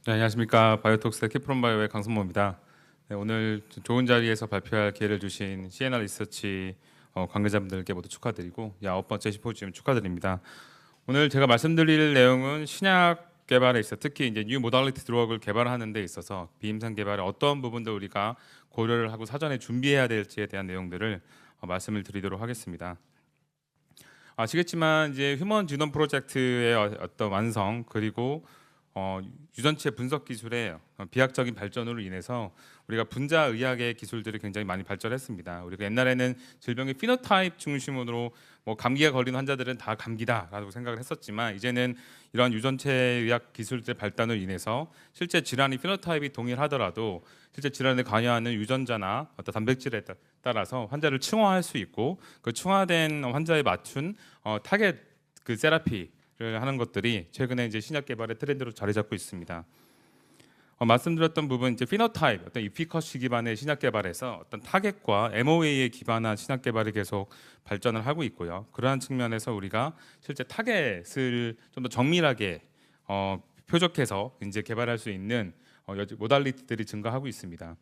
네, 안녕하십니까. 바이오톡스의 키프롬바이오의 강선모입니다. 네, 오늘 좋은 자리에서 발표할 기회를 주신 시에나 리서치 관계자분들께 모두 축하드리고 9번째 시포지움 축하드립니다. 오늘 제가 말씀드릴 내용은 신약 개발에 있어 특히 이제 뉴 모달리티 드럭을 개발하는 데 있어서 비임상 개발에 어떤 부분들 우리가 고려를 하고 사전에 준비해야 될지에 대한 내용들을 말씀을 드리도록 하겠습니다. 아시겠지만 이제 휴먼 지놈 프로젝트의 어떤 완성 그리고 유전체 분석 기술의 비약적인 발전으로 인해서 우리가 분자 의학의 기술들이 굉장히 많이 발전했습니다. 우리가 옛날에는 질병의 피노타입 중심으로 뭐 감기에 걸린 환자들은 다 감기다라고 생각을 했었지만 이제는 이런 유전체 의학 기술들의 발달로 인해서 실제 질환이 피노타입이 동일하더라도 실제 질환에 관여하는 유전자나 어떤 단백질에 따라서 환자를 층화할 수 있고 그 층화된 환자에 맞춘 타겟 그 세라피 를 하는 것들이 최근에 이제 신약 개발의 트렌드로 자리 잡고 있습니다. 말씀드렸던 부분 이제 피노타입, 어떤 이피커시 기반의 신약 개발에서 어떤 타겟과 MOA에 기반한 신약 개발이 계속 발전을 하고 있고요. 그러한 측면에서 우리가 실제 타겟을 좀 더 정밀하게 표적해서 이제 개발할 수 있는 모달리티들이 증가하고 있습니다.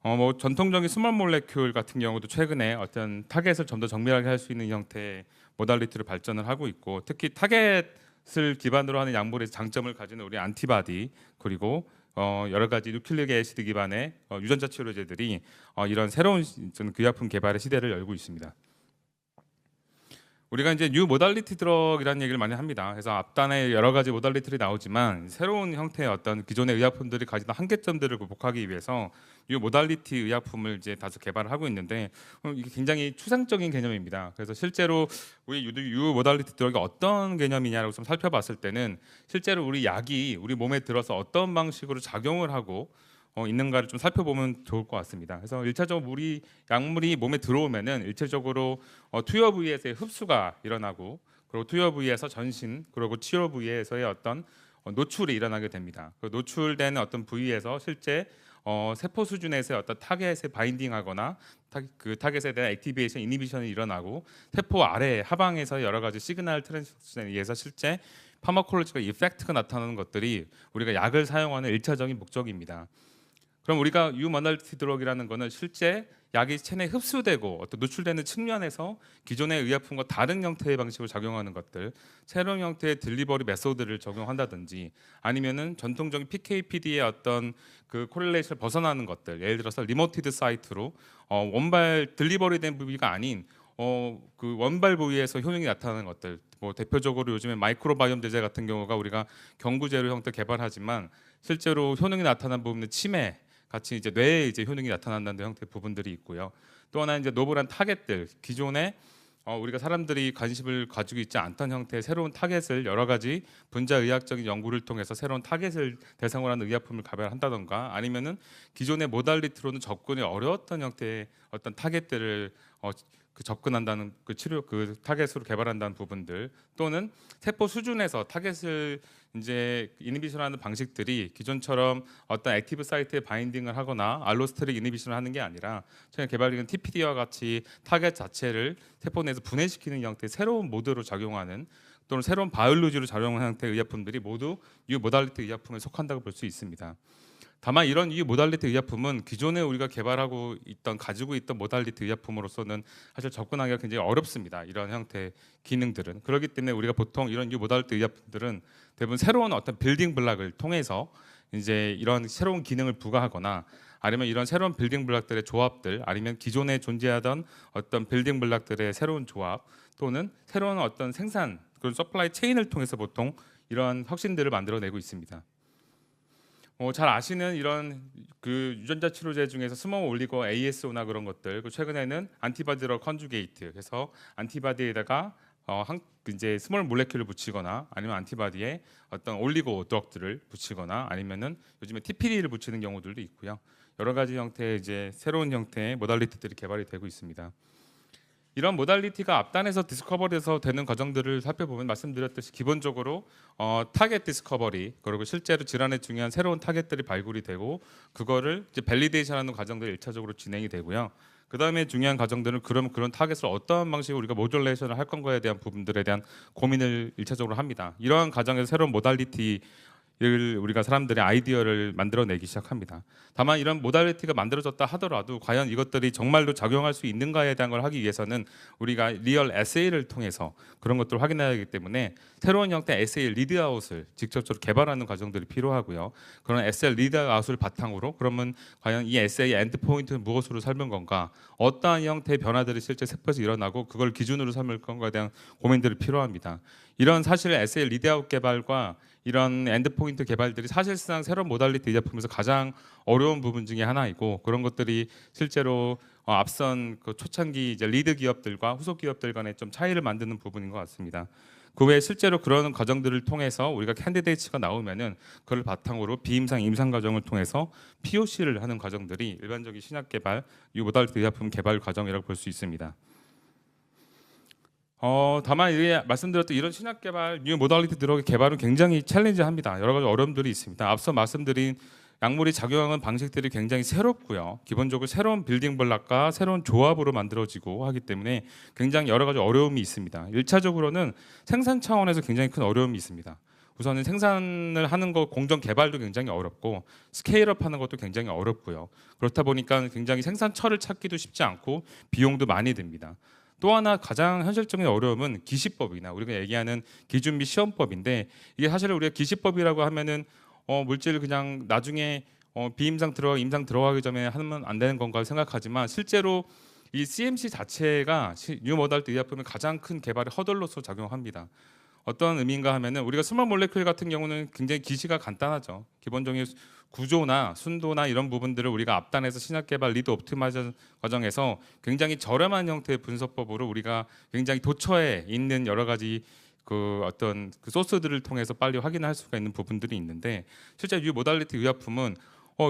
뭐 전통적인 스몰 몰레큘 같은 경우도 최근에 어떤 타겟을 좀 더 정밀하게 할 수 있는 형태의 모달리티로 발전을 하고 있고 특히 타겟을 기반으로 하는 약물의 장점을 가지는 우리 안티바디 그리고 여러 가지 뉴클릭 애시드 기반의 유전자 치료제들이 이런 새로운 의약품 개발의 시대를 열고 있습니다. 우리가 이제 뉴 모달리티 드럭이라는 얘기를 많이 합니다. 그래서 앞단에 여러 가지 모달리티들이 나오지만 새로운 형태의 어떤 기존의 의약품들이 가지는 한계점들을 극복하기 위해서 뉴 모달리티 의약품을 이제 다수 개발을 하고 있는데 이게 굉장히 추상적인 개념입니다. 그래서 실제로 우리 뉴 모달리티 드럭이 어떤 개념이냐라고 좀 살펴봤을 때는 실제로 우리 약이 우리 몸에 들어서 어떤 방식으로 작용을 하고 있는가를 좀 살펴보면 좋을 것 같습니다. 그래서 일차적으로 우리 약물이 몸에 들어오면은 일차적으로 투여 부위에서의 흡수가 일어나고 그리고 투여 부위에서 전신 그리고 치료 부위에서의 어떤 노출이 일어나게 됩니다. 그 노출되는 어떤 부위에서 실제 세포 수준에서의 어떤 타겟에 바인딩하거나 그 타겟에 대한 액티베이션, 이니비션이 일어나고 세포 아래 하방에서 여러 가지 시그널 트랜스미션에 의해서 실제 파마콜로지컬 이펙트가 나타나는 것들이 우리가 약을 사용하는 일차적인 목적입니다. 그럼 우리가 유모달리티 드럭이라는 거는 실제 약이 체내에 흡수되고 어떤 노출되는 측면에서 기존의 의약품과 다른 형태의 방식으로 작용하는 것들, 새로운 형태의 딜리버리 메소드를 적용한다든지 아니면은 전통적인 PK/PD의 어떤 그 코릴레이션을 벗어나는 것들, 예를 들어서 리모티드 사이트로 원발 딜리버리된 부위가 아닌 그 원발 부위에서 효능이 나타나는 것들, 뭐 대표적으로 요즘에 마이크로바이옴 제제 같은 경우가 우리가 경구제로 형태 개발하지만 실제로 효능이 나타난 부분은 치매 같이 이제 뇌에 이제 효능이 나타난다는 형태의 부분들이 있고요. 또 하나 이제 노블한 타겟들 기존에 우리가 사람들이 관심을 가지고 있지 않던 형태의 새로운 타겟을 여러 가지 분자 의학적인 연구를 통해서 새로운 타겟을 대상으로 하는 의약품을 개발한다던가 아니면은 기존의 모달리티로는 접근이 어려웠던 형태의 어떤 타겟들을 그 접근한다는 그 치료 그 타겟으로 개발한다는 부분들 또는 세포 수준에서 타겟을 이제 이니비션하는 방식들이 기존처럼 어떤 액티브 사이트에 바인딩을 하거나 알로스테릭 이니비션을 하는 게 아니라 최근 개발된 TPD와 같이 타겟 자체를 세포 내에서 분해시키는 형태의 새로운 모드로 작용하는 또는 새로운 바이올로지로 작용하는 형태의 의약품들이 모두 이 모달리티 의약품에 속한다고 볼 수 있습니다. 다만 이런 이 모달리티 의약품은 기존에 우리가 개발하고 있던 가지고 있던 모달리티 의약품으로서는 사실 접근하기가 굉장히 어렵습니다. 이런 형태의 기능들은 그렇기 때문에 우리가 보통 이런 이 모달리티 의약품들은 대부분 새로운 어떤 빌딩 블락을 통해서 이제 이런 새로운 기능을 부과하거나 아니면 이런 새로운 빌딩 블락들의 조합들 아니면 기존에 존재하던 어떤 빌딩 블락들의 새로운 조합 또는 새로운 어떤 생산 그런 서플라이 체인을 통해서 보통 이런 혁신들을 만들어내고 있습니다. 잘 아시는 이런 그 유전자 치료제 중에서 스몰 올리고 ASO나 그런 것들 최근에는 안티바디로 컨주게이트 그래서 안티바디에다가 이제 스몰 몰레큘을 붙이거나 아니면 안티바디에 어떤 올리고 드럭들을 붙이거나 아니면은 요즘에 TPD를 붙이는 경우들도 있고요. 여러 가지 형태의 이제 새로운 형태의 모달리티들이 개발이 되고 있습니다. 이런 모달리티가 앞단에서 디스커버리에서 되는 과정들을 살펴보면 말씀드렸듯이 기본적으로 타겟 디스커버리 그리고 실제로 질환에 중요한 새로운 타겟들이 발굴이 되고 그거를 이제 밸리데이션하는 과정들이 1차적으로 진행이 되고요. 그 다음에 중요한 과정들은 그런 타겟을 어떠한 방식으로 우리가 모듈레이션을 할 건가에 대한 부분들에 대한 고민을 1차적으로 합니다. 이러한 과정에서 새로운 모달리티 우리가 사람들의 아이디어를 만들어내기 시작합니다. 다만 이런 모달리티가 만들어졌다 하더라도 과연 이것들이 정말로 작용할 수 있는가에 대한 걸 하기 위해서는 우리가 리얼 에세이를 통해서 그런 것들을 확인해야 하기 때문에 새로운 형태의 에세이 리드아웃을 직접적으로 개발하는 과정들이 필요하고요. 그런 에세이 리드아웃을 바탕으로 그러면 과연 이 에세이 엔드포인트는 무엇으로 삼을 건가, 어떠한 형태의 변화들이 실제 세포에서 일어나고 그걸 기준으로 삼을 건가에 대한 고민들이 필요합니다. 이런 사실 에세이 리드아웃 개발과 이런 엔드포인트 개발들이 사실상 새로운 모달리티 의약품에서 가장 어려운 부분 중에 하나이고, 그런 것들이 실제로 앞선 그 초창기 이제 리드 기업들과 후속 기업들 간의 좀 차이를 만드는 부분인 것 같습니다. 그 외에 실제로 그런 과정들을 통해서 우리가 캔디데이츠가 나오면은 그걸 바탕으로 비임상 임상 과정을 통해서 POC를 하는 과정들이 일반적인 신약 개발, 이 모달리티 의약품 개발 과정이라고 볼 수 있습니다. 다만 이게 말씀드렸던 이런 신약 개발, 뉴 모달리티 드럭의 개발은 굉장히 챌린지합니다. 여러 가지 어려움들이 있습니다. 앞서 말씀드린 약물이 작용하는 방식들이 굉장히 새롭고요. 기본적으로 새로운 빌딩 블록과 새로운 조합으로 만들어지고 하기 때문에 굉장히 여러 가지 어려움이 있습니다. 1차적으로는 생산 차원에서 굉장히 큰 어려움이 있습니다. 우선은 생산을 하는 것, 공정 개발도 굉장히 어렵고 스케일업 하는 것도 굉장히 어렵고요. 그렇다 보니까 굉장히 생산처를 찾기도 쉽지 않고 비용도 많이 듭니다. 또 하나 가장 현실적인 어려움은 기시법이나 우리가 얘기하는 기준 및 시험법인데, 이게 사실 우리가 기시법이라고 하면은 물질을 그냥 나중에 비임상 임상 들어가기 전에 하면 안 되는 건가 생각하지만, 실제로 이 CMC 자체가 뉴 모달리티 의약품의 가장 큰 개발의 허들로서 작용합니다. 어떤 의미인가 하면은 우리가 스몰 몰레큘 같은 경우는 굉장히 기시가 간단하죠. 기본적인 구조나 순도나 이런 부분들을 우리가 앞단에서 신약 개발 리드 옵티마이저 과정에서 굉장히 저렴한 형태의 분석법으로 우리가 굉장히 도처에 있는 여러 가지 그 어떤 그 소스들을 통해서 빨리 확인할 수가 있는 부분들이 있는데, 실제 뉴 모달리티 의약품은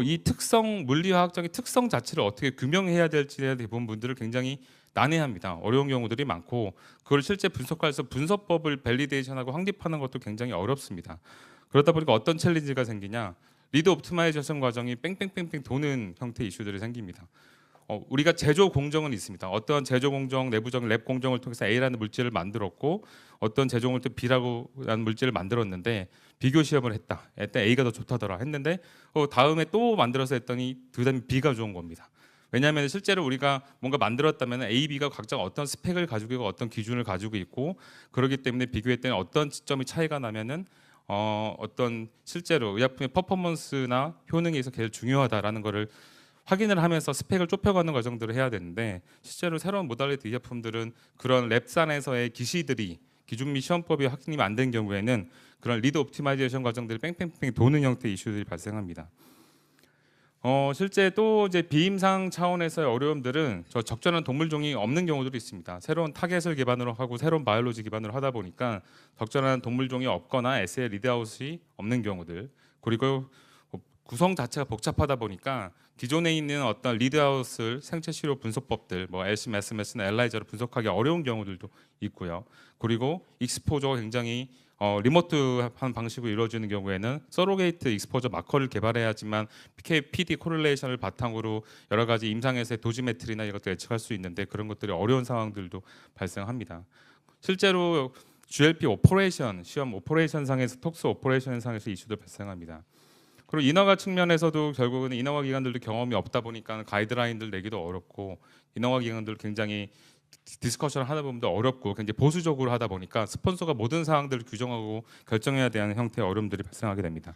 이 특성, 물리화학적인 특성 자체를 어떻게 규명해야 될지에 대한 부분들을 굉장히 난해합니다. 어려운 경우들이 많고, 그걸 실제 분석해서 분석법을 밸리데이션하고 확립하는 것도 굉장히 어렵습니다. 그러다 보니까 어떤 챌린지가 생기냐, 리드 옵티마이제이션 과정이 뺑뺑뺑뺑 도는 형태의 이슈들이 생깁니다. 우리가 제조 공정은 있습니다. 어떤 제조 공정, 내부적인 랩 공정을 통해서 A라는 물질을 만들었고, 어떤 제조 공정을 또 B라는 물질을 만들었는데 비교 시험을 했다. 일단 A가 더 좋다더라 했는데 다음에 또 만들어서 했더니 그다음에 B가 좋은 겁니다. 왜냐하면 실제로 우리가 뭔가 만들었다면 A, B가 각자 어떤 스펙을 가지고 있고 어떤 기준을 가지고 있고, 그렇기 때문에 비교했더니 어떤 지점이 차이가 나면은 어떤 실제로 의약품의 퍼포먼스나 효능에 있어서 제일 중요하다라는 거를 확인을 하면서 스펙을 좁혀가는 과정들을 해야 되는데, 실제로 새로운 모달리티 의약품들은 그런 랩산에서의 기시들이 기준 및 시험법이 확립이 안 된 경우에는 그런 리드 옵티마이제이션 과정들이 뺑뺑뺑 도는 형태의 이슈들이 발생합니다. 실제 또 이제 비임상 차원에서의 어려움들은 적절한 동물종이 없는 경우들이 있습니다. 새로운 타겟을 기반으로 하고 새로운 바이올로지 기반으로 하다 보니까 적절한 동물종이 없거나 에세이 리드아웃이 없는 경우들, 그리고 구성 자체가 복잡하다 보니까 기존에 있는 어떤 리드아웃을 생체 치료 분석법들, 뭐 LC, SMS나 엘라이저로 분석하기 어려운 경우들도 있고요. 그리고 익스포저가 굉장히 리모트한 방식으로 이루어지는 경우에는 서로게이트 익스포저 마커를 개발해야지만 PK, PD 코릴레이션을 바탕으로 여러 가지 임상에서의 도지메트리나 이것들 예측할 수 있는데, 그런 것들이 어려운 상황들도 발생합니다. 실제로 GLP 오퍼레이션 시험 오퍼레이션 상에서 톡스 오퍼레이션 상에서 이슈도 발생합니다. 그리고 인허가 측면에서도 결국은 인허가 기관들도 경험이 없다 보니까 가이드라인들 내기도 어렵고, 인허가 기관들 굉장히 디스커션 하다 보면 어렵고 굉장히 보수적으로 하다 보니까 스폰서가 모든 사항들을 규정하고 결정해야 되는 형태의 어려움들이 발생하게 됩니다.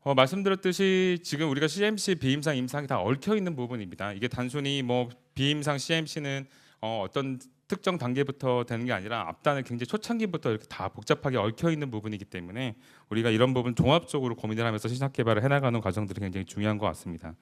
말씀드렸듯이 지금 우리가 CMC, 비임상, 임상이 다 얽혀 있는 부분입니다. 이게 단순히 뭐 비임상 CMC는 어떤 특정 단계부터 되는 게 아니라 앞단을 굉장히 초창기부터 이렇게 다 복잡하게 얽혀 있는 부분이기 때문에 우리가 이런 부분 종합적으로 고민을 하면서 신약 개발을 해나가는 과정들이 굉장히 중요한 것 같습니다.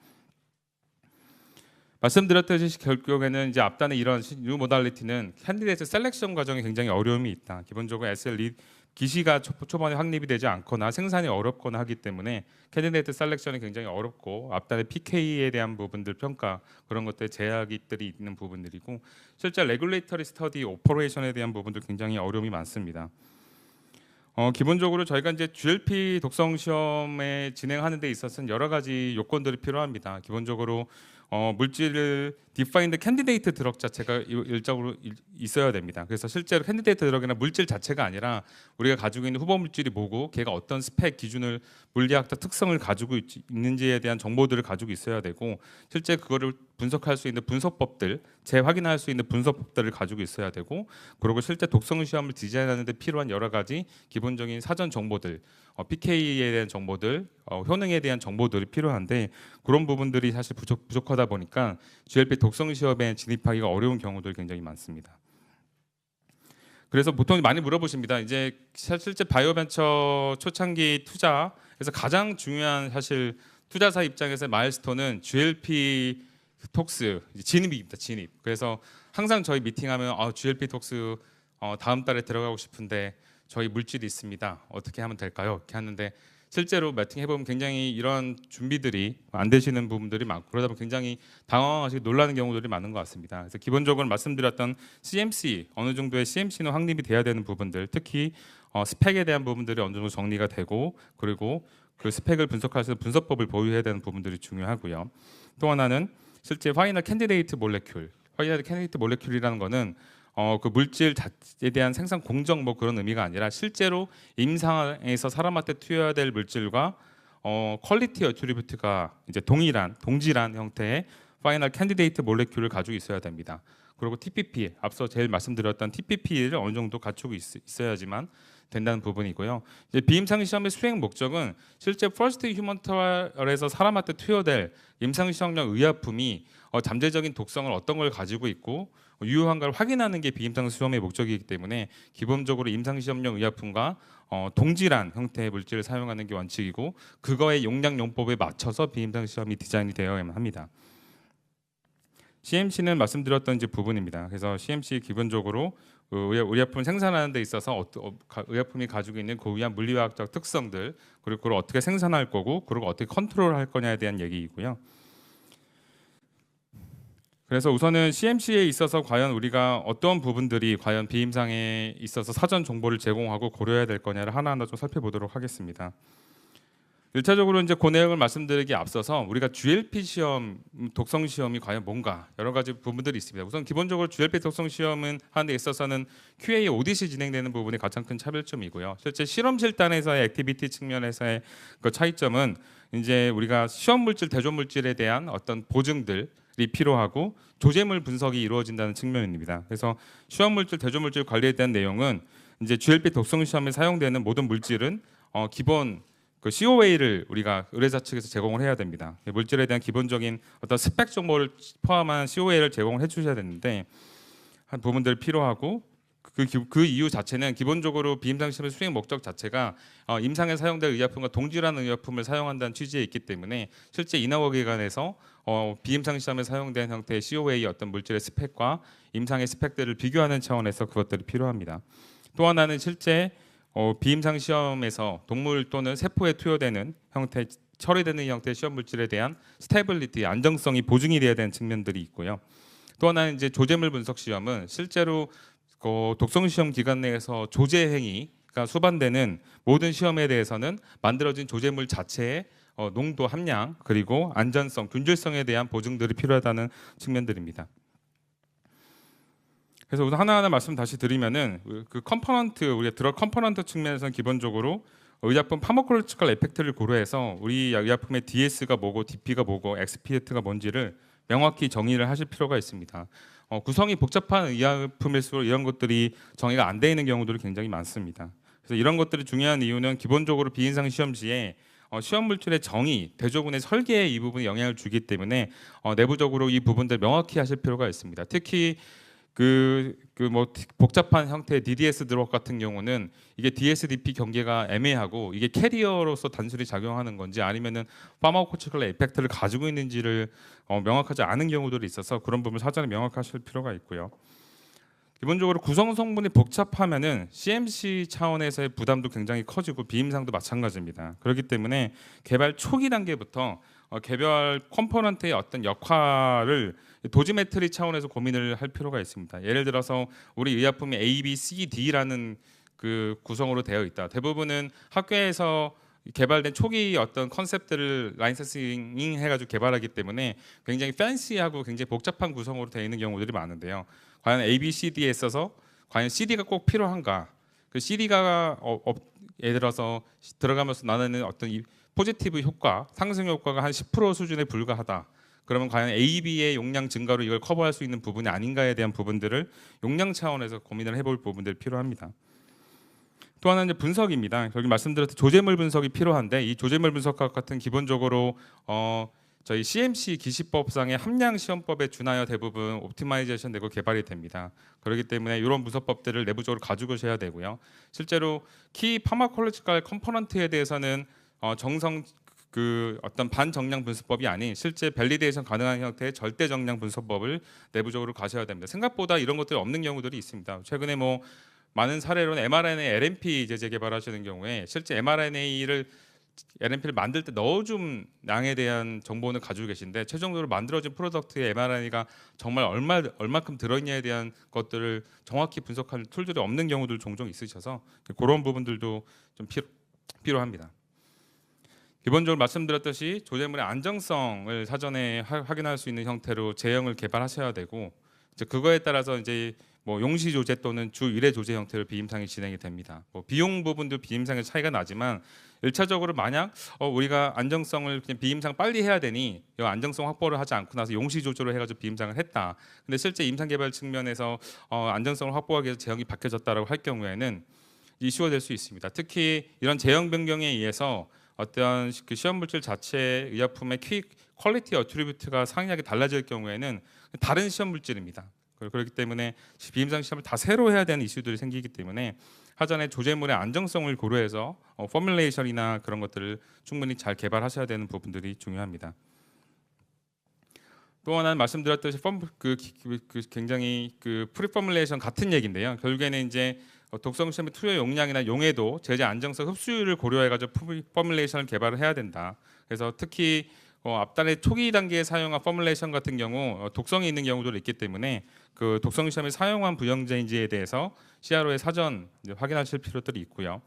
말씀드렸듯이 결국에는 이제 앞단의 이런 뉴 모달리티는 캔디데이트 셀렉션 과정에 굉장히 어려움이 있다. 기본적으로 SL 기시가 초반에 확립이 되지 않거나 생산이 어렵거나 하기 때문에 캔디데이트 셀렉션이 굉장히 어렵고, 앞단의 PK에 대한 부분들 평가, 그런 것들 제약들이 있는 부분들이고, 실제 레귤레이터리 스터디 오퍼레이션에 대한 부분도 굉장히 어려움이 많습니다. 기본적으로 저희가 이제 GLP 독성 시험에 진행하는 데 있어서는 여러 가지 요건들이 필요합니다. 기본적으로 물질을 디파인드 캔디데이트 드럭 자체가 일적으로 있어야 됩니다. 그래서 실제로 캔디데이트 드럭이나 물질 자체가 아니라 우리가 가지고 있는 후보 물질이 뭐고 걔가 어떤 스펙 기준을 물리학적 특성을 가지고 있는지에 대한 정보들을 가지고 있어야 되고 실제 그거를 분석할 수 있는 분석법들, 재확인할 수 있는 분석법들을 가지고 있어야 되고 그리고 실제 독성 시험을 디자인하는 데 필요한 여러 가지 기본적인 사전 정보들, PK에 대한 정보들, 효능에 대한 정보들이 필요한데 그런 부분들이 사실 부족하다 보니까 GLP 독성 시험에 진입하기가 어려운 경우들이 굉장히 많습니다. 그래서 보통 많이 물어보십니다. 이제 실제 바이오벤처 초창기 투자에서 가장 중요한 사실 투자사 입장에서 마일스톤은 GLP 톡스 진입입니다. 진입. 그래서 항상 저희 미팅하면 GLP 톡스 다음 달에 들어가고 싶은데 저희 물질이 있습니다. 어떻게 하면 될까요? 이렇게 하는데 실제로 매팅 해보면 굉장히 이런 준비들이 안 되시는 부분들이 많고 그러다 보면 굉장히 당황하시고 놀라는 경우들이 많은 것 같습니다. 그래서 기본적으로 말씀드렸던 CMC 어느 정도의 CMC는 확립이 돼야 되는 부분들, 특히 스펙에 대한 부분들이 어느 정도 정리가 되고 그리고 그 스펙을 분석할 수 있는 분석법을 보유해야 되는 부분들이 중요하고요. 또 하나는 실제 파이널 캔디데이트 몰레큘, 파이널 캔디데이트 몰레큘이라는 거는 그 물질 자체에 대한 생산 공정 뭐 그런 의미가 아니라 실제로 임상에서 사람한테 투여해야 될 물질과 퀄리티 어트리뷰트가 이제 동질한 형태의 파이널 캔디데이트 몰레큘을 가지고 있어야 됩니다. 그리고 TPP 앞서 제일 말씀드렸던 TPP를 어느 정도 갖추고 있어야지만 된다는 부분이고요. 이제 비임상 시험의 수행 목적은 실제 퍼스트 휴먼 트라이얼에서 사람한테 투여될 임상 시험용 의약품이 잠재적인 독성을 어떤 걸 가지고 있고 유효한가를 확인하는 게 비임상 시험의 목적이기 때문에 기본적으로 임상 시험용 의약품과 동질한 형태의 물질을 사용하는 게 원칙이고 그거의 용량 용법에 맞춰서 비임상 시험이 디자인이 되어야만 합니다. CMC는 말씀드렸던 이제 부분입니다. 그래서 CMC 기본적으로 의약품 생산하는 데 있어서 의약품이 가지고 있는 고유한 물리화학적 특성들 그리고 그걸 어떻게 생산할 거고 그리고 어떻게 컨트롤할 거냐에 대한 얘기이고요. 그래서 우선은 CMC에 있어서 과연 우리가 어떤 부분들이 과연 비임상에 있어서 사전 정보를 제공하고 고려해야 될 거냐를 하나하나 좀 살펴보도록 하겠습니다. 1차적으로 이제 그 내용을 말씀드리기 앞서서 우리가 GLP 시험, 독성 시험이 과연 뭔가 여러 가지 부분들이 있습니다. 우선 기본적으로 GLP 독성 시험은 하는 데 있어서는 QA 오디시 진행되는 부분이 가장 큰 차별점이고요. 실제 실험실 단에서의 액티비티 측면에서의 그 차이점은 이제 우리가 시험 물질, 대조 물질에 대한 어떤 보증들이 필요하고 조제물 분석이 이루어진다는 측면입니다. 그래서 시험 물질, 대조 물질 관리에 대한 내용은 이제 GLP 독성 시험에 사용되는 모든 물질은 기본 그 COA를 우리가 의뢰자 측에서 제공을 해야 됩니다. 물질에 대한 기본적인 어떤 스펙 정보를 포함한 COA를 제공을 해주셔야 되는데 한 부분들 필요하고 그 이유 자체는 기본적으로 비임상 시험의 수행 목적 자체가 임상에 사용될 의약품과 동질한 의약품을 사용한다는 취지에 있기 때문에 실제 인하워기관에서 비임상 시험에 사용된 형태의 COA 어떤 물질의 스펙과 임상의 스펙들을 비교하는 차원에서 그것들이 필요합니다. 또 하나는 실제 비임상 시험에서 동물 또는 세포에 투여되는 형태, 처리되는 형태의 시험 물질에 대한 스테빌리티, 안정성이 보증이 돼야 되는 측면들이 있고요. 또 하나는 이제 조제물 분석 시험은 실제로 독성 시험 기간 내에서 조제 행위가 수반되는 모든 시험에 대해서는 만들어진 조제물 자체의 농도, 함량, 그리고 안전성, 균질성에 대한 보증들이 필요하다는 측면들입니다. 그래서 우선 하나하나 말씀 다시 드리면은 그 컴포넌트 우리가 드럭 컴포넌트 측면에서는 기본적으로 의약품 파머콜로지컬 에펙트를 고려해서 우리 의약품의 DS가 뭐고 DP가 뭐고 엑스피에트가 뭔지를 명확히 정의를 하실 필요가 있습니다. 구성이 복잡한 의약품일수록 이런 것들이 정의가 안 돼 있는 경우들이 굉장히 많습니다. 그래서 이런 것들이 중요한 이유는 기본적으로 비임상 시험 시에 시험 물질의 정의, 대조군의 설계에 이 부분이 영향을 주기 때문에 내부적으로 이 부분들 명확히 하실 필요가 있습니다. 특히 뭐 복잡한 형태의 DDS 드럭 같은 경우는 이게 DSDP 경계가 애매하고 이게 캐리어로서 단순히 작용하는 건지 아니면은 파마코치컬 에펙트를 가지고 있는지를 명확하지 않은 경우들이 있어서 그런 부분 사전에 명확하실 필요가 있고요. 기본적으로 구성 성분이 복잡하면은 CMC 차원에서의 부담도 굉장히 커지고 비임상도 마찬가지입니다. 그렇기 때문에 개발 초기 단계부터 개별 컴포넌트의 어떤 역할을 도지메트리 차원에서 고민을 할 필요가 있습니다. 예를 들어서 우리 의약품이 A, B, C, D라는 그 구성으로 되어 있다. 대부분은 학교에서 개발된 초기 어떤 컨셉들을 라이센싱 해가지고 개발하기 때문에 굉장히 팬시하고 굉장히 복잡한 구성으로 되어 있는 경우들이 많은데요. 과연 ABCD에 있어서 과연 CD가 꼭 필요한가? 그 CD가 예를 들어서 들어가면서 나는 어떤 이 포지티브 효과, 상승 효과가 한 10% 수준에 불과하다. 그러면 과연 AB의 용량 증가로 이걸 커버할 수 있는 부분이 아닌가에 대한 부분들을 용량 차원에서 고민을 해볼 부분들이 필요합니다. 또 하나는 이제 분석입니다. 여기 말씀드렸듯이 조제물 분석이 필요한데 이 조제물 분석과 같은 기본적으로 저희 CMC 기시법상의 함량 시험법에 준하여 대부분 옵티마이제이션 되고 개발이 됩니다. 그렇기 때문에 이런 분석법들을 내부적으로 가지고 오셔야 되고요. 실제로 키 파마콜로지컬 컴포넌트에 대해서는 정성 그 어떤 반정량 분석법이 아닌 실제 밸리데이션 가능한 형태의 절대 정량 분석법을 내부적으로 가셔야 됩니다. 생각보다 이런 것들이 없는 경우들이 있습니다. 최근에 뭐 많은 사례로는 mRNA LNP 제제 개발하시는 경우에 실제 mRNA를 LNP를 만들 때 넣어준 양에 대한 정보는 가지고 계신데 최종적으로 만들어진 프로덕트에 mRNA가 정말 얼마큼 들어있냐에 대한 것들을 정확히 분석하는 툴들이 없는 경우들 종종 있으셔서 그런 부분들도 좀 필요합니다. 기본적으로 말씀드렸듯이 조제물의 안정성을 사전에 확인할 수 있는 형태로 제형을 개발하셔야 되고 이제 그거에 따라서 이제 뭐 용시 조제 또는 주 1회 조제 형태로 비임상이 진행이 됩니다. 뭐 비용 부분도 비임상의 차이가 나지만 1차적으로 만약 우리가 안정성을 그냥 비임상 빨리 해야 되니 이 안정성 확보를 하지 않고 나서 용시 조절을 해가지고 비임상을 했다. 근데 실제 임상 개발 측면에서 안정성을 확보하기 위해서 제형이 바뀌어졌다라고 할 경우에는 이슈가 될 수 있습니다. 특히 이런 제형 변경에 의해서 어떤 그 시험 물질 자체 의약품의 퀄리티 어트리뷰트가 상이하게 달라질 경우에는 다른 시험 물질입니다. 그렇기 때문에 비임상 시험을 다 새로 해야 되는 이슈들이 생기기 때문에 사전에 조제물의 안정성을 고려해서 포뮬레이션이나 그런 것들을 충분히 잘 개발하셔야 되는 부분들이 중요합니다. 또 하나는 말씀드렸듯이 굉장히 그 프리포뮬레이션 같은 얘기인데요. 결국에는 이제 독성 시험의 투여 용량이나 용해도, 제제 안정성, 흡수율을 고려해가지고 포뮬레이션을 개발을 해야 된다. 그래서 특히 앞단의 초기 단계에 사용한 포뮬레이션 같은 경우 독성이 있는 경우도 있기 때문에 그 독성 시험에 사용한 부영제인지에 대해서 CRO에 사전 확인하실 필요들이 있고요.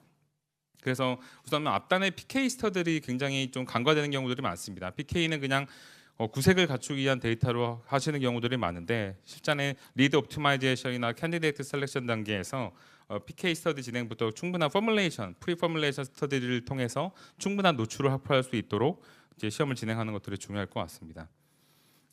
그래서 우선 앞단의 PK 스터들이 굉장히 좀 간과되는 경우들이 많습니다. PK는 그냥 구색을 갖추기 위한 데이터로 하시는 경우들이 많은데 실전에 리드 옵티마이제이션이나 캔디데이트 셀렉션 단계에서 PK 스터디 진행부터 충분한 포뮬레이션, 프리 포뮬레이션 스터디를 통해서 충분한 노출을 확보할 수 있도록 이제 시험을 진행하는 것들이 중요할 것 같습니다.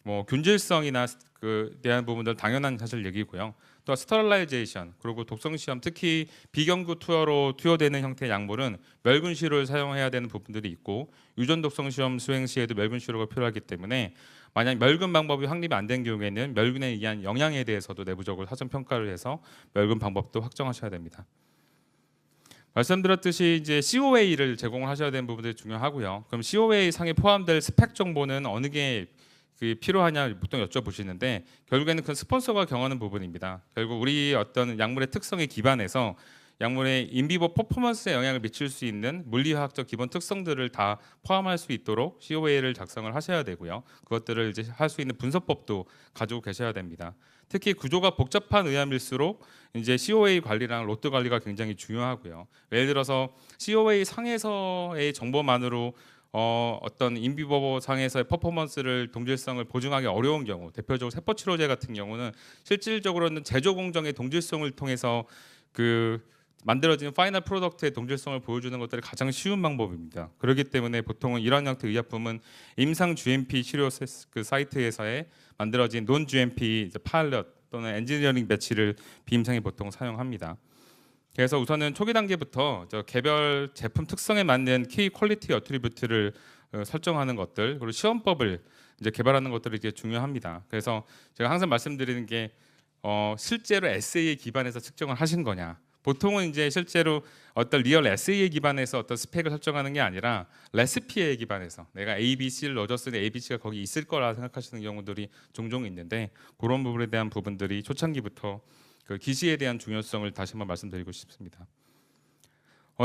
뭐 균질성이나 그 대한 부분들 당연한 사실 얘기고요. 또 스터릴라이제이션 그리고 독성 시험 특히 비경구 투여로 투여되는 형태의 약물은 멸균 시료를 사용해야 되는 부분들이 있고 유전 독성 시험 수행 시에도 멸균 시료가 필요하기 때문에 만약 멸균 방법이 확립이 안 된 경우에는 멸균에 의한 영향에 대해서도 내부적으로 사전 평가를 해서 멸균 방법도 확정하셔야 됩니다. 말씀드렸듯이 이제 COA를 제공하셔야 되는 부분들이 중요하고요. 그럼 COA 상에 포함될 스펙 정보는 어느 게 필요하냐 보통 여쭤보시는데 결국에는 그 스폰서가 정하는 부분입니다. 결국 우리 어떤 약물의 특성에 기반해서 약물의 인비보 퍼포먼스에 영향을 미칠 수 있는 물리화학적 기본 특성들을 다 포함할 수 있도록 COA를 작성을 하셔야 되고요. 그것들을 이제 할 수 있는 분석법도 가지고 계셔야 됩니다. 특히 구조가 복잡한 의암일수록 이제 COA 관리랑 로트 관리가 굉장히 중요하고요. 예를 들어서 COA 상에서의 정보만으로 어떤 인비버 상에서의 퍼포먼스를 동질성을 보증하기 어려운 경우, 대표적으로 세포 치료제 같은 경우는 실질적으로는 제조 공정의 동질성을 통해서 그 만들어진 파이널 프로덕트의 동질성을 보여주는 것들이 가장 쉬운 방법입니다. 그렇기 때문에 보통은 이런 형태의 의약품은 임상 GMP 치료 그 사이트에서의 만들어진 논 GMP 파일럿 또는 엔지니어링 배치를 비임상에 보통 사용합니다. 그래서 우선은 초기 단계부터 개별 제품 특성에 맞는 키 퀄리티 어트리뷰트를 설정하는 것들 그리고 시험법을 이제 개발하는 것들이 이게 중요합니다. 그래서 제가 항상 말씀드리는 게 실제로 에세이에 기반해서 측정을 하신 거냐. 보통은 이제 실제로 어떤 리얼 에세이에 기반해서 어떤 스펙을 설정하는 게 아니라 레시피에 기반해서 내가 A, B, C를 넣어줬으니 A, B, C가 거기 있을 거라 생각하시는 경우들이 종종 있는데 그런 부분에 대한 부분들이 초창기부터 그 기시에 대한 중요성을 다시 한번 말씀드리고 싶습니다.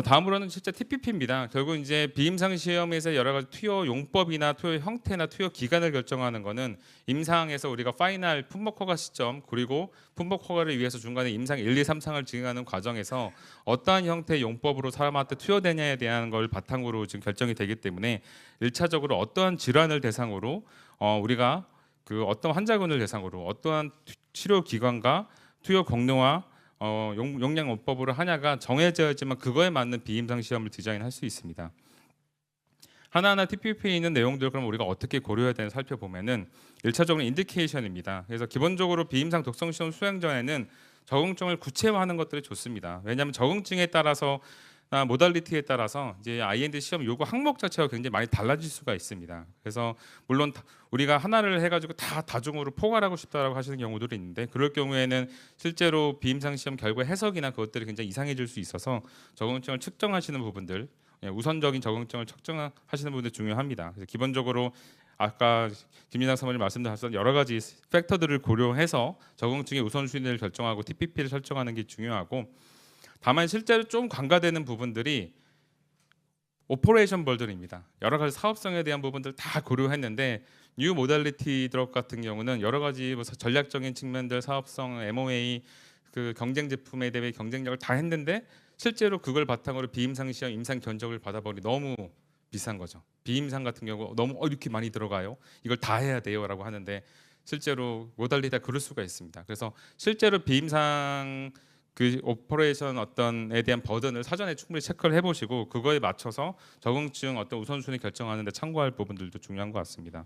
다음으로는 실제 TPP입니다. 결국 이제 비임상 시험에서 여러 가지 투여 용법이나 투여 형태나 투여 기간을 결정하는 거는 임상에서 우리가 파이널 품목 허가 시점 그리고 품목 허가를 위해서 중간에 임상 1, 2, 3상을 진행하는 과정에서 어떠한 형태의 용법으로 사람한테 투여되냐에 대한 걸 바탕으로 지금 결정이 되기 때문에 1차적으로 어떠한 질환을 대상으로 우리가 그 어떤 환자군을 대상으로 어떠한 치료 기관과 투여 경로와 용량 원법으로 하냐가 정해져 있지만 그거에 맞는 비임상 시험을 디자인할 수 있습니다. 하나하나 TPP에 있는 내용들 그럼 우리가 어떻게 고려해야 되는지 살펴보면은 1차적으로 인디케이션입니다. 그래서 기본적으로 비임상 독성 시험 수행 전에는 적응증을 구체화하는 것들이 좋습니다. 왜냐하면 적응증에 따라서 모달리티에 따라서 이제 IND 시험 요구 항목 자체가 굉장히 많이 달라질 수가 있습니다. 그래서 물론 우리가 하나를 해가지고 다 다중으로 포괄하고 싶다라고 하시는 경우들이 있는데 그럴 경우에는 실제로 비임상 시험 결과 해석이나 그것들이 굉장히 이상해질 수 있어서 적응증을 측정하시는 부분들 우선적인 적응증을 측정하시는 부분들 중요합니다. 그래서 기본적으로 아까 김민상 사모님 말씀하셨던 여러 가지 팩터들을 고려해서 적응증의 우선순위를 결정하고 TPP를 설정하는 게 중요하고 다만 실제로 좀 간과되는 부분들이 오퍼레이션 벌들입니다. 여러 가지 사업성에 대한 부분들 다 고려했는데 뉴 모달리티 드럭 같은 경우는 여러 가지 전략적인 측면들, 사업성, MOA, 그 경쟁 제품에 대해 경쟁력을 다 했는데 실제로 그걸 바탕으로 비임상 시험, 임상 견적을 받아버리 너무 비싼 거죠. 비임상 같은 경우 너무 이렇게 많이 들어가요. 이걸 다 해야 돼요라고 하는데 실제로 모달리티가 그럴 수가 있습니다. 그래서 실제로 비임상 그 오퍼레이션 어떤에 대한 버든을 사전에 충분히 체크를 해보시고 그거에 맞춰서 적응증 어떤 우선순위 결정하는데 참고할 부분들도 중요한 것 같습니다.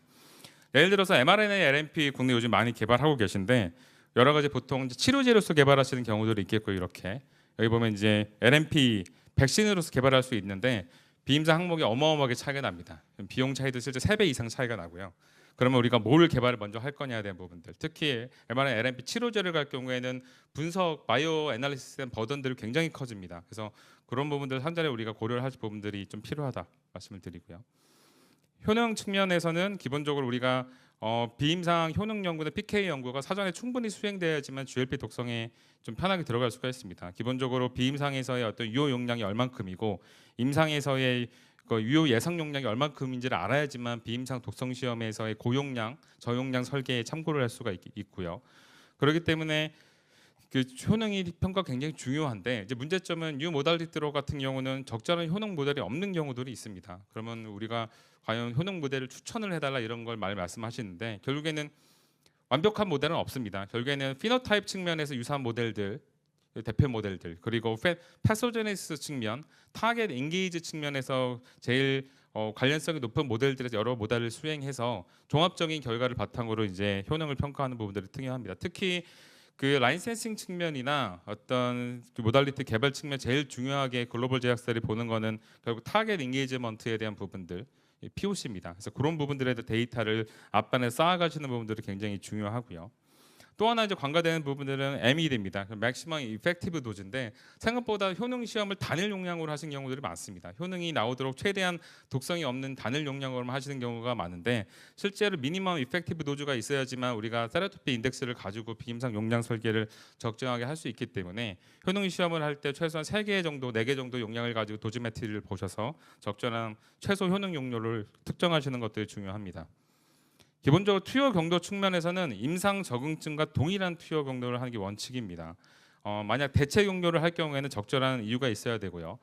예를 들어서 mRNA, LNP 국내 요즘 많이 개발하고 계신데 여러 가지 보통 치료제로서 개발하시는 경우들이 있겠고 이렇게 여기 보면 이제 LNP 백신으로서 개발할 수 있는데 비임상 항목이 어마어마하게 차이가 납니다. 비용 차이도 실제 3배 이상 차이가 나고요. 그러면 우리가 뭘 개발을 먼저 할 거냐에 대한 부분들 특히 mRNA, LNP 치료제를 갈 경우에는 분석, 바이오 애널리시스에 대한 버든들이 굉장히 커집니다. 그래서 그런 부분들 한전에 우리가 고려를 할 부분들이 좀 필요하다 말씀을 드리고요. 효능 측면에서는 기본적으로 우리가 비임상 효능 연구나 PK 연구가 사전에 충분히 수행돼야지만 GLP 독성에 좀 편하게 들어갈 수가 있습니다. 기본적으로 비임상에서의 어떤 유효 용량이 얼만큼이고 임상에서의 그 유효 예상 용량이 얼만큼인지를 알아야지만 비임상 독성 시험에서의 고용량, 저용량 설계에 참고를 할 수가 있고요. 그렇기 때문에 그 효능이 평가 굉장히 중요한데 이제 문제점은 뉴 모달리티 드럭 같은 경우는 적절한 효능 모델이 없는 경우들이 있습니다. 그러면 우리가 과연 효능 모델을 추천을 해달라 이런 걸 말씀하시는데 결국에는 완벽한 모델은 없습니다. 결국에는 피노타입 측면에서 유사한 모델들 대표 모델들 그리고 패소제네시스 측면, 타겟 인게이지 측면에서 제일 관련성이 높은 모델들에서 여러 모델을 수행해서 종합적인 결과를 바탕으로 이제 효능을 평가하는 부분들이 중요합니다. 특히 그 라이센싱 측면이나 어떤 그 모달리티 개발 측면 제일 중요하게 글로벌 제약사들이 보는 거는 결국 타겟 인게이지먼트에 대한 부분들 POC입니다. 그래서 그런 부분들에 대한 데이터를 앞단에 쌓아가시는 부분들이 굉장히 중요하고요. 또 하나 이제 관과되는 부분들은 MED입니다. 맥시멈 이펙티브 도즈인데 생각보다 효능 시험을 단일 용량으로 하신 경우들이 많습니다. 효능이 나오도록 최대한 독성이 없는 단일 용량으로 하시는 경우가 많은데 실제로 미니멈 이펙티브 도즈가 있어야지만 우리가 세로토피 인덱스를 가지고 비임상 용량 설계를 적정하게 할 수 있기 때문에 효능 시험을 할 때 최소한 3개 정도, 4개 정도 용량을 가지고 도즈메트리를 보셔서 적절한 최소 효능 용료를 특정하시는 것들이 중요합니다. 기본적으로 투여 경도 측면에서는 임상 적응증과 동일한 투여 경도를 하는 게 원칙입니다. 만약 대체 경도를 할 경우에는 적절한 이유가 있어야 되고요.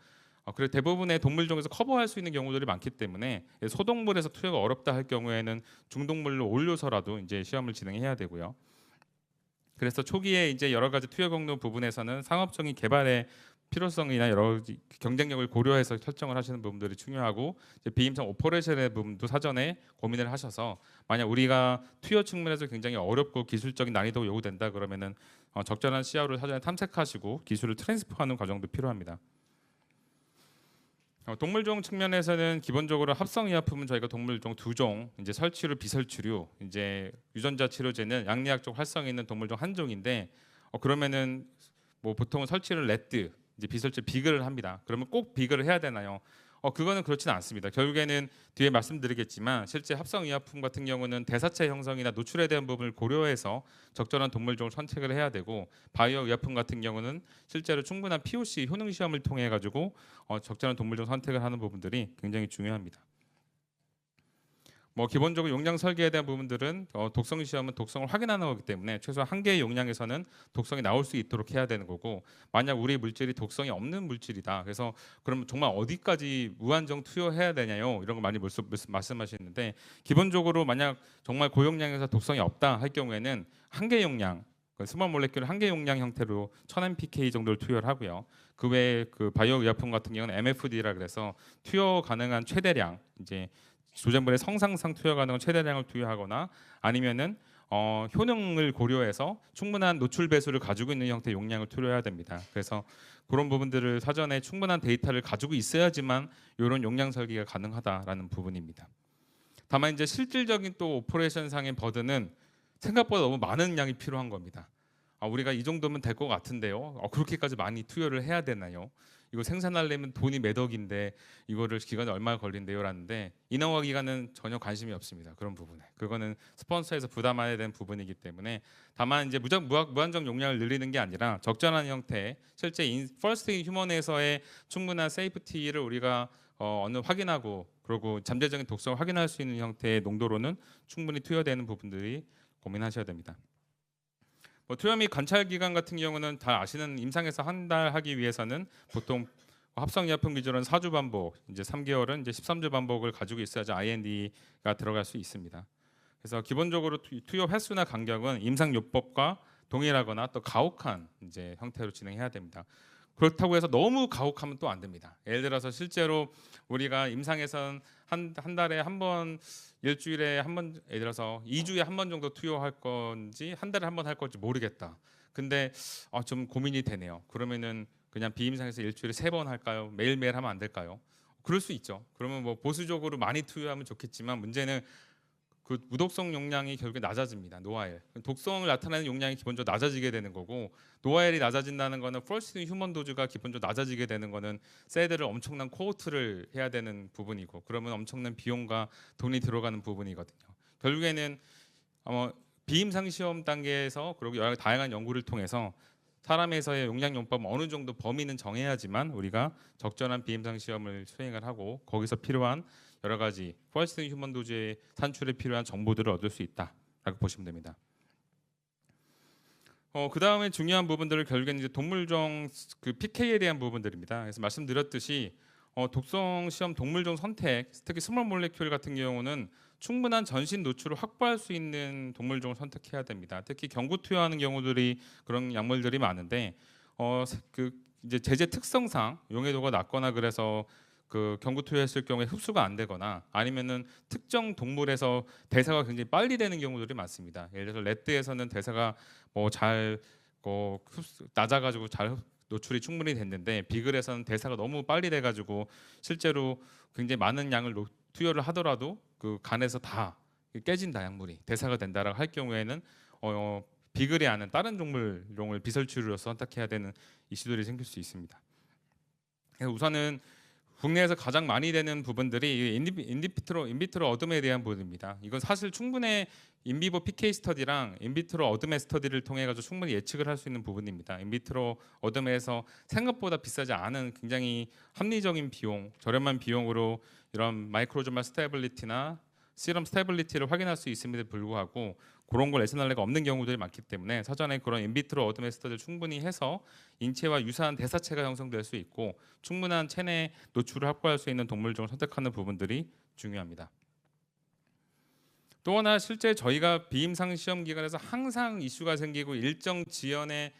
그리고 대부분의 동물 중에서 커버할 수 있는 경우들이 많기 때문에 소동물에서 투여가 어렵다 할 경우에는 중동물로 올려서라도 이제 시험을 진행해야 되고요. 그래서 초기에 이제 여러 가지 투여 경도 부분에서는 상업적인 개발의 필요성이나 여러 가지 경쟁력을 고려해서 설정을 하시는 부분들이 중요하고 비임상 오퍼레이션의 부분도 사전에 고민을 하셔서 만약 우리가 투여 측면에서 굉장히 어렵고 기술적인 난이도가 요구된다 그러면은 적절한 CRO를 사전에 탐색하시고 기술을 트랜스퍼하는 과정도 필요합니다. 동물종 측면에서는 기본적으로 합성 의약품은 저희가 동물종 2종, 이제 설치류, 비설치류, 이제 유전자 치료제는 양리학적 활성이 있는 동물종 1종인데 그러면은 뭐 보통은 설치를 레드 이제 비설치 비글을 합니다. 그러면 꼭 비글을 해야 되나요? 그거는 그렇지는 않습니다. 결국에는 뒤에 말씀드리겠지만 실제 합성의약품 같은 경우는 대사체 형성이나 노출에 대한 부분을 고려해서 적절한 동물종을 선택을 해야 되고, 바이오 의약품 같은 경우는 실제로 충분한 POC 효능 시험을 통해 가지고 적절한 동물종 선택을 하는 부분들이 굉장히 중요합니다. 뭐 기본적으로 용량 설계에 대한 부분들은 독성 시험은 독성을 확인하는 거기 때문에 최소한 한 개의 용량에서는 독성이 나올 수 있도록 해야 되는 거고, 만약 우리 물질이 독성이 없는 물질이다, 그래서 그럼 정말 어디까지 무한정 투여해야 되냐요, 이런 거 많이 말씀하시는데, 기본적으로 만약 정말 고용량에서 독성이 없다 할 경우에는 한 개 용량, 스몰 몰레큘 한 개 용량 형태로 1000 mpk 정도를 투여를 하고요. 그 외에 그 바이오 의약품 같은 경우는 MFD라 그래서 투여 가능한 최대량, 이제 조제물의 성상상 투여 가능한 최대량을 투여하거나 아니면은 효능을 고려해서 충분한 노출 배수를 가지고 있는 형태의 용량을 투여해야 됩니다. 그래서 그런 부분들을 사전에 충분한 데이터를 가지고 있어야지만 이런 용량 설계가 가능하다라는 부분입니다. 다만 이제 실질적인 또 오퍼레이션 상의 버든은 생각보다 너무 많은 양이 필요한 겁니다. 우리가 이 정도면 될 것 같은데요, 그렇게까지 많이 투여를 해야 되나요? 이거 생산하려면 돈이 몇 억인데 이거를 기간이 얼마나 걸린대요 라는데, 인허가 기간은 전혀 관심이 없습니다. 그런 부분에 그거는 스폰서에서 부담해야 되는 부분이기 때문에, 다만 이제 무한정 용량을 늘리는 게 아니라 적절한 형태, 실제 퍼스트 휴먼에서의 충분한 세이프티를 우리가 어느 확인하고, 그리고 잠재적인 독성을 확인할 수 있는 형태의 농도로는 충분히 투여되는 부분들이 고민하셔야 됩니다. 투여 및 관찰 기간 같은 경우는 다 아시는, 임상에서 한 달 하기 위해서는 보통 합성의약품 기준은 4주 반복, 이제 3개월은 이제 13주 반복을 가지고 있어야지 IND가 들어갈 수 있습니다. 그래서 기본적으로 투여 횟수나 간격은 임상요법과 동일하거나 또 가혹한 이제 형태로 진행해야 됩니다. 그렇다고 해서 너무 가혹하면 또 안 됩니다. 예를 들어서 실제로 우리가 임상에선 한 달에 한 번, 일주일에 한 번, 예를 들어서 2주에 한 번 정도 투여할 건지 한 달에 한 번 할 건지 모르겠다. 근데 좀 고민이 되네요. 그러면은 그냥 비임상에서 일주일에 3번 할까요? 매일매일 하면 안 될까요? 그럴 수 있죠. 그러면 뭐 보수적으로 많이 투여하면 좋겠지만, 문제는 그 무독성 용량이 결국에 낮아집니다. 노아엘. 독성을 나타내는 용량이 기본적으로 낮아지게 되는 거고, 노아엘이 낮아진다는 거는 퍼스트 휴먼 도즈가 기본적으로 낮아지게 되는 거는 새들을 엄청난 코호트를 해야 되는 부분이고, 그러면 엄청난 비용과 돈이 들어가는 부분이거든요. 결국에는 비임상 시험 단계에서, 그리고 여러 다양한 연구를 통해서 사람에서의 용량 용법 어느 정도 범위는 정해야지만 우리가 적절한 비임상 시험을 수행을 하고, 거기서 필요한 여러 가지 퍼스트 휴먼 도즈의 산출에 필요한 정보들을 얻을 수 있다라고 보시면 됩니다. 그 다음에 중요한 부분들을 결국에는 이제 동물종 그 PK에 대한 부분들입니다. 그래서 말씀드렸듯이 독성 시험 동물종 선택, 특히 스몰 몰레큘 같은 경우는 충분한 전신 노출을 확보할 수 있는 동물종을 선택해야 됩니다. 특히 경구 투여하는 경우들이 그런 약물들이 많은데, 그 이제 제재 특성상 용해도가 낮거나 그래서 그 경구 투여했을 경우에 흡수가 안 되거나, 아니면은 특정 동물에서 대사가 굉장히 빨리 되는 경우들이 많습니다. 예를 들어서 레드에서는 대사가 잘 낮아가지고 잘 노출이 충분히 됐는데, 비글에서는 대사가 너무 빨리 돼가지고 실제로 굉장히 많은 양을 투여를 하더라도 그 간에서 다 깨진다, 약물이 대사가 된다라고 할 경우에는 비글이 아닌 다른 동물종을 비설치료로서 선택해야 되는 이슈들이 생길 수 있습니다. 우선은 국내에서 가장 많이 되는 부분들이 인비트로 어둠에 대한 부분입니다. 이건 사실 충분히 인비보 PK 스터디랑 인비트로 어둠의 스터디를 통해 가지고 충분히 예측을 할 수 있는 부분입니다. 인비트로 어둠에서 생각보다 비싸지 않은 굉장히 합리적인 비용, 저렴한 비용으로 이런 마이크로조말 스테빌리티나 시럼 스테빌리티를 확인할 수 있음에도 불구하고 그런 걸 에스날레가 없는 경우들이 많기 때문에, 사전에 그런 인비트로 어둠의 스터디를 충분히 해서 인체와 유사한 대사체가 형성될 수 있고 충분한 체내 노출을 확보할 수 있는 동물종을 선택하는 부분들이 중요합니다. 또 하나, 실제 저희가 비임상 시험 기간에서 항상 이슈가 생기고 일정 지연의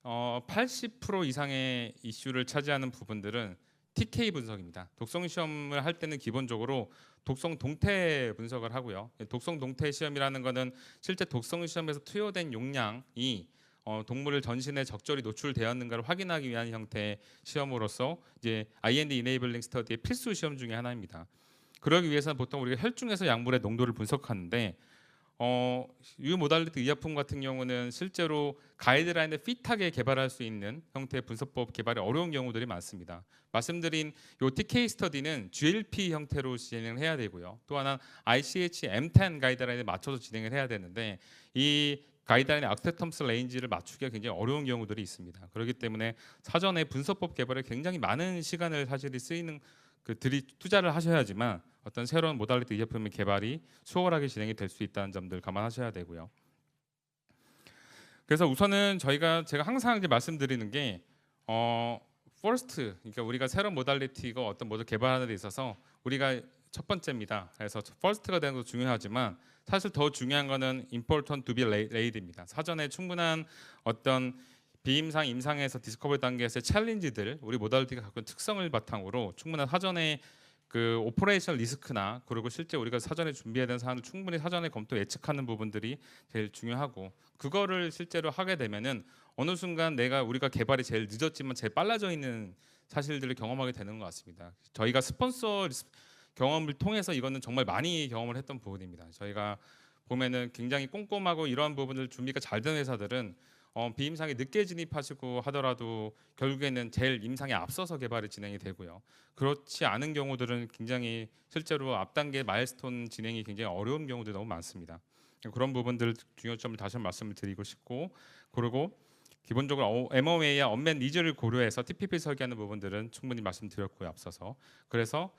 80% 이상의 이슈를 차지하는 부분들은 TK 분석입니다. 독성 시험을 할 때는 기본적으로 독성 동태 분석을 하고요. 독성 동태 시험이라는 것은 실제 독성 시험에서 투여된 용량이 동물을 전신에 적절히 노출되었는가를 확인하기 위한 형태의 시험으로서 이제 IND 이네이블링 스터디의 필수 시험 중에 하나입니다. 그러기 위해서는 보통 우리가 혈중에서 약물의 농도를 분석하는데, 어, 유 모달리티 의약품 같은 경우는 실제로 가이드라인에 핏하게 개발할 수 있는 형태의 분석법 개발이 어려운 경우들이 많습니다. 말씀드린 요 TK 스터디는 GLP 형태로 진행을 해야 되고요. 또 하나 ICH M10 가이드라인에 맞춰서 진행을 해야 되는데 이 가이드라인의 액셉턴스 레인지를 맞추기가 굉장히 어려운 경우들이 있습니다. 그렇기 때문에 사전에 분석법 개발에 굉장히 많은 시간을 사실 쓰이는 들이 투자를 하셔야지만 어떤 새로운 모달리티 의약품의 개발이 수월하게 진행이 될 수 있다는 점들 감안하셔야 되고요. 그래서 우선은 제가 항상 이제 말씀드리는 게 first, 그러니까 우리가 새로운 모달리티가 어떤 모델 개발하는 데 있어서 우리가 첫 번째입니다. 그래서 first가 되는 것도 중요하지만 사실 더 중요한 거는 important to be laid입니다. 사전에 충분한 어떤 비임상, 임상에서 디스커버리 단계에서의 챌린지들, 우리 모달리티가 갖고 있는 특성을 바탕으로 충분한 사전에 그 오퍼레이션 리스크나 그리고 실제 우리가 사전에 준비해야 되는 사안을 충분히 사전에 검토 예측하는 부분들이 제일 중요하고 그거를 실제로 하게 되면은 어느 순간 우리가 개발이 제일 늦었지만 제일 빨라져 있는 사실들을 경험하게 되는 것 같습니다. 저희가 스폰서 경험을 통해서 이거는 정말 많이 경험을 했던 부분입니다. 저희가 보면은 굉장히 꼼꼼하고 이러한 부분을 준비가 잘 된 회사들은 비임상에 늦게 진입하시고 하더라도 결국에는 제일 임상에 앞서서 개발이 진행이 되고요. 그렇지 않은 경우들은 굉장히 실제로 앞 단계 마일스톤 진행이 굉장히 어려운 경우들이 너무 많습니다. 그런 부분들 중요점을 다시 한번 말씀을 드리고 싶고, 그리고 기본적으로 MOA와 언맨 니즈를 고려해서 TPP 설계하는 부분들은 충분히 말씀드렸고요, 앞서서. 그래서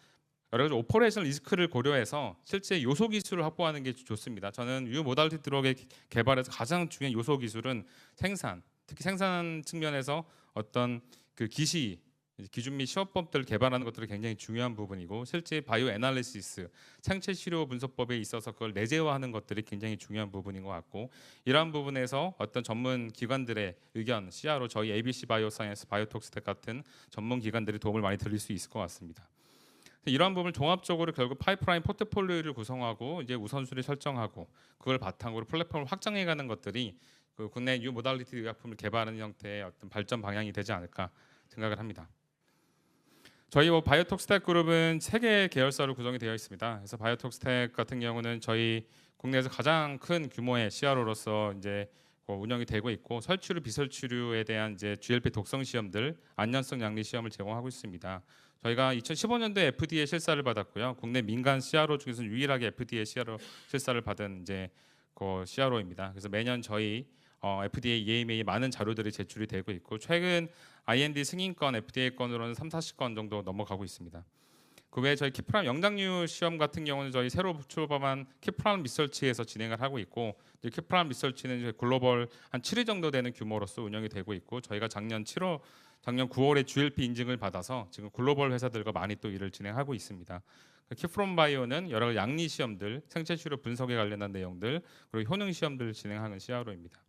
여러 가지 오퍼레이션 리스크를 고려해서 실제 요소 기술을 확보하는 게 좋습니다. 저는 유 모달리티 드럭의 개발에서 가장 중요한 요소 기술은 생산, 특히 생산 측면에서 어떤 그 기준 및 시험법들을 개발하는 것들이 굉장히 중요한 부분이고, 실제 바이오 애널리시스, 생체 치료 분석법에 있어서 그걸 내재화하는 것들이 굉장히 중요한 부분인 것 같고, 이러한 부분에서 어떤 전문 기관들의 의견, CRO, 저희 ABC 바이오사이언스, 바이오톡스텍 같은 전문 기관들이 도움을 많이 드릴 수 있을 것 같습니다. 이러한 부분을 종합적으로 결국 파이프라인 포트폴리오를 구성하고 이제 우선순위 설정하고 그걸 바탕으로 플랫폼을 확장해가는 것들이 그 국내 뉴 모달리티 의약품을 개발하는 형태의 어떤 발전 방향이 되지 않을까 생각을 합니다. 저희 바이오톡스텍 그룹은 3개 계열사로 구성이 되어 있습니다. 그래서 바이오톡스텍 같은 경우는 저희 국내에서 가장 큰 규모의 CRO로서 이제 운영이 되고 있고, 설치류 비설치류에 대한 이제 GLP 독성 시험들, 안전성 양리 시험을 제공하고 있습니다. 저희가 2015년도에 FDA 실사를 받았고요. 국내 민간 CRO 중에서 유일하게 FDA CRO 실사를 받은 이제 그 CRO입니다. 그래서 매년 저희 FDA, EMA 많은 자료들이 제출이 되고 있고, 최근 IND 승인권, FDA 건으로는 3-40건 정도 넘어가고 있습니다. 그 외에 저희 키프람 영장류 시험 같은 경우는 저희 새로 출범한 키프람 리서치에서 진행을 하고 있고, 키프람 리서치는 글로벌 한 7위 정도 되는 규모로서 운영이 되고 있고, 저희가 작년 9월에 GLP 인증을 받아서 지금 글로벌 회사들과 많이 또 일을 진행하고 있습니다. 키프롬 바이오는 여러 가지 양리 시험들, 생체 치료 분석에 관련한 내용들, 그리고 효능 시험들을 진행하는 CRO입니다.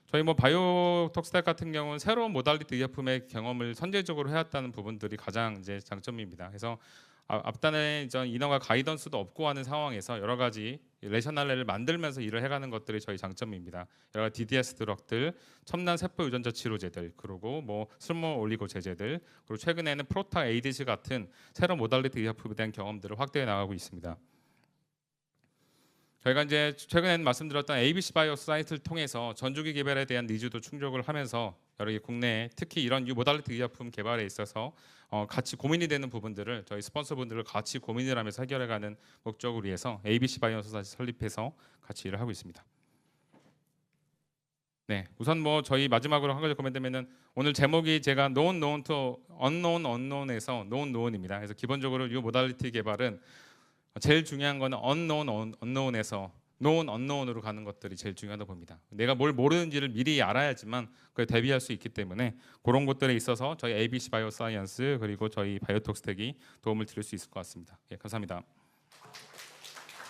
저희 바이오톡스텍 같은 경우는 새로운 모달리티 의약품의 경험을 선제적으로 해왔다는 부분들이 가장 이제 장점입니다. 그래서 앞단에 인허가 가이던스도 없고 하는 상황에서 여러 가지 레셔널레를 만들면서 일을 해가는 것들이 저희 장점입니다. 여러 가지 DDS 드럭들, 첨단 세포 유전자 치료제들, 그리고 스몰 올리고 제제들, 그리고 최근에는 프로타 ADC 같은 새로운 모달리티 의약품에 대한 경험들을 확대해 나가고 있습니다. 저희가 이제 최근에 말씀드렸던 ABC 바이오사이언스를 통해서 전주기 개발에 대한 니즈도 충족을 하면서 여러 개 국내에 특히 이런 뉴 모달리티 의약품 개발에 있어서 같이 고민이 되는 부분들을 저희 스폰서분들을 같이 고민을 하면서 해결해가는 목적을 위해서 ABC 바이오사이언스 설립해서 같이 일을 하고 있습니다. 네, 우선 저희 마지막으로 한 가지 코멘트면은 오늘 제목이 제가 known to unknown에서 known입니다. 그래서 기본적으로 뉴 모달리티 개발은 제일 중요한 거는 unknown에서 known unknown으로 가는 것들이 제일 중요하다고 봅니다. 내가 뭘 모르는지를 미리 알아야지만 그에 대비할 수 있기 때문에 그런 것들에 있어서 저희 ABC 바이오사이언스 그리고 저희 바이오톡스텍이 도움을 드릴 수 있을 것 같습니다. 예, 감사합니다.